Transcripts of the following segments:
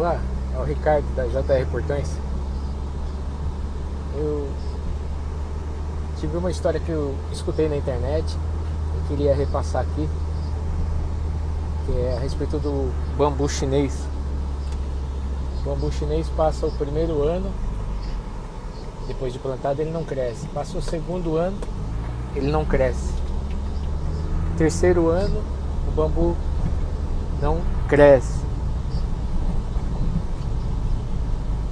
Olá, é o Ricardo da JR Portões. Eu tive uma história que eu escutei na internet, eu queria repassar aqui, que é a respeito do bambu chinês. O bambu chinês passa o primeiro ano, depois de plantado ele não cresce. Passa o segundo ano, ele não cresce. Terceiro ano, o bambu não cresce.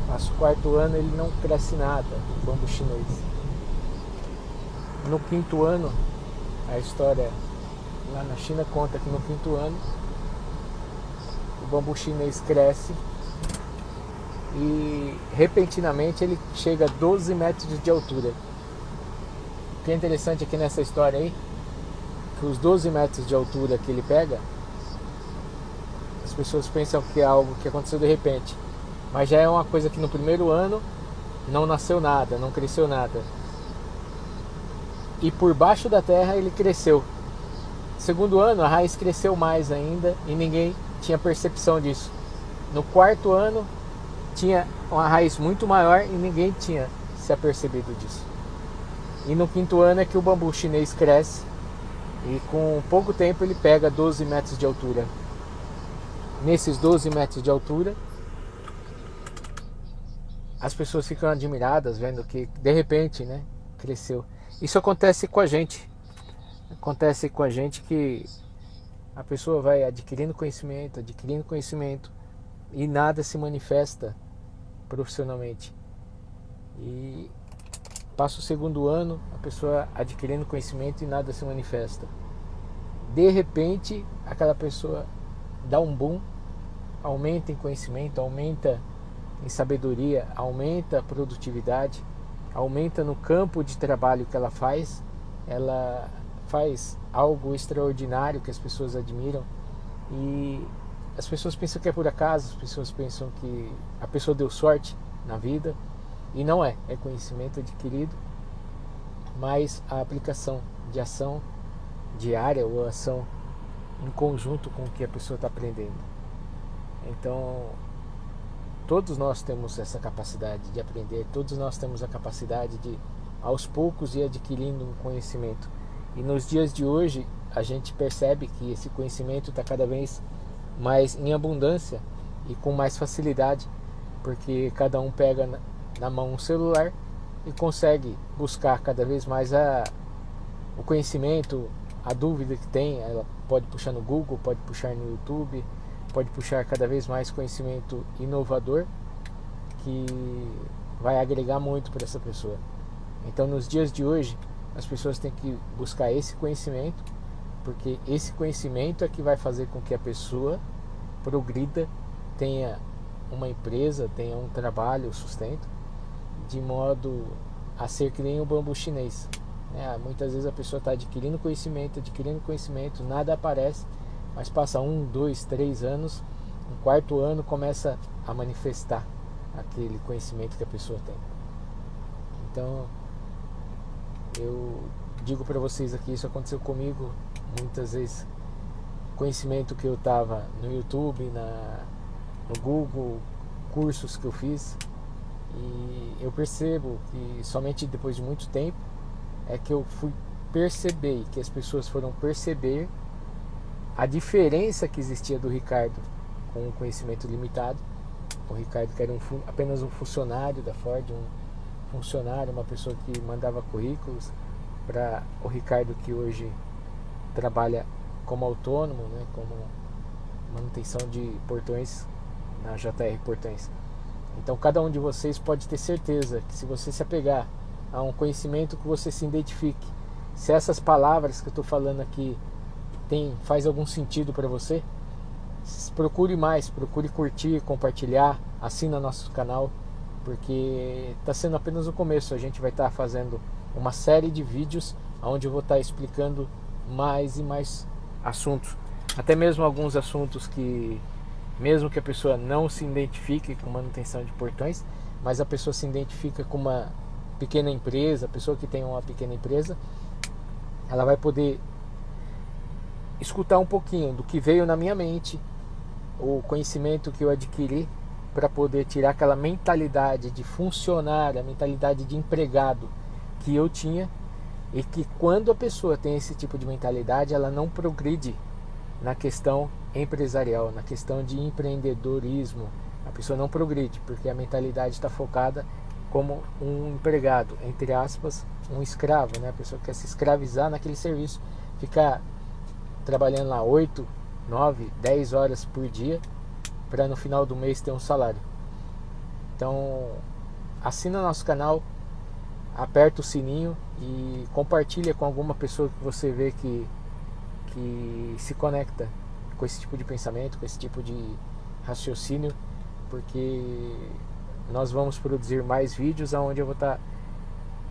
Passa o quarto ano, ele não cresce nada, o bambu chinês. No quinto ano, a história lá na China conta que no quinto ano o bambu chinês cresce e repentinamente ele chega a 12 metros de altura. O que é interessante aqui nessa história aí, que os 12 metros de altura que ele pega, as pessoas pensam que é algo que aconteceu de repente, mas já é uma coisa que no primeiro ano não nasceu nada, não cresceu nada. E por baixo da terra ele cresceu. Segundo ano a raiz cresceu mais ainda e ninguém tinha percepção disso. No quarto ano tinha uma raiz muito maior e ninguém tinha se apercebido disso. E no quinto ano é que o bambu chinês cresce e com pouco tempo ele pega 12 metros de altura. Nesses 12 metros de altura, as pessoas ficam admiradas vendo que de repente, né, cresceu. Isso acontece com a gente. Acontece com a gente que a pessoa vai adquirindo conhecimento e nada se manifesta profissionalmente. E passa o segundo ano, a pessoa adquirindo conhecimento e nada se manifesta. De repente, aquela pessoa dá um boom, aumenta em conhecimento, aumenta em sabedoria, aumenta a produtividade, aumenta no campo de trabalho que ela faz algo extraordinário que as pessoas admiram e as pessoas pensam que é por acaso, as pessoas pensam que a pessoa deu sorte na vida e não é conhecimento adquirido, mas a aplicação de ação diária ou ação em conjunto com o que a pessoa está aprendendo. Então, todos nós temos essa capacidade de aprender, todos nós temos a capacidade de, aos poucos, ir adquirindo um conhecimento. E nos dias de hoje, a gente percebe que esse conhecimento está cada vez mais em abundância e com mais facilidade, porque cada um pega na mão um celular e consegue buscar cada vez mais o conhecimento, a dúvida que tem, ela pode puxar no Google, pode puxar no YouTube, pode puxar cada vez mais conhecimento inovador que vai agregar muito para essa pessoa. Então, nos dias de hoje, as pessoas têm que buscar esse conhecimento, porque esse conhecimento é que vai fazer com que a pessoa progrida, tenha uma empresa, tenha um trabalho, sustento, de modo a ser que nem o bambu chinês. Muitas vezes a pessoa está adquirindo conhecimento, nada aparece, mas passa 1, 2, 3 anos, no quarto ano começa a manifestar aquele conhecimento que a pessoa tem. Então, eu digo para vocês aqui, isso aconteceu comigo muitas vezes. Conhecimento que eu estava no YouTube, no Google, cursos que eu fiz, e eu percebo que somente depois de muito tempo é que eu fui perceber, que as pessoas foram perceber a diferença que existia do Ricardo com um conhecimento limitado. O Ricardo que era apenas um funcionário da Ford, uma pessoa que mandava currículos, para o Ricardo que hoje trabalha como autônomo, né, como manutenção de portões na JR Portões. Então cada um de vocês pode ter certeza que se você se apegar a um conhecimento que você se identifique, se essas palavras que eu estou falando aqui faz algum sentido para você, procure mais, procure curtir, compartilhar, assina nosso canal, porque está sendo apenas o começo. A gente vai estar fazendo uma série de vídeos onde eu vou estar explicando mais e mais assuntos, até mesmo alguns assuntos que, mesmo que a pessoa não se identifique com manutenção de portões, mas a pessoa se identifica com uma pequena empresa, a pessoa que tem uma pequena empresa, ela vai poder escutar um pouquinho do que veio na minha mente, o conhecimento que eu adquiri para poder tirar aquela mentalidade de funcionário, a mentalidade de empregado que eu tinha, e que quando a pessoa tem esse tipo de mentalidade, ela não progride na questão empresarial, na questão de empreendedorismo. A pessoa não progride, porque a mentalidade está focada como um empregado, entre aspas, um escravo, né? A pessoa quer se escravizar naquele serviço, ficar trabalhando lá 8, 9, 10 horas por dia, para no final do mês ter um salário. Então, assina nosso canal, aperta o sininho e compartilha com alguma pessoa que você vê que se conecta com esse tipo de pensamento, com esse tipo de raciocínio, porque nós vamos produzir mais vídeos onde eu vou estar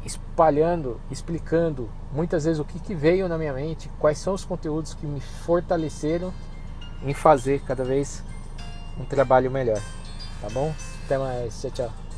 espalhando, explicando muitas vezes o que veio na minha mente, quais são os conteúdos que me fortaleceram em fazer cada vez um trabalho melhor. Tá bom? Até mais, tchau, tchau.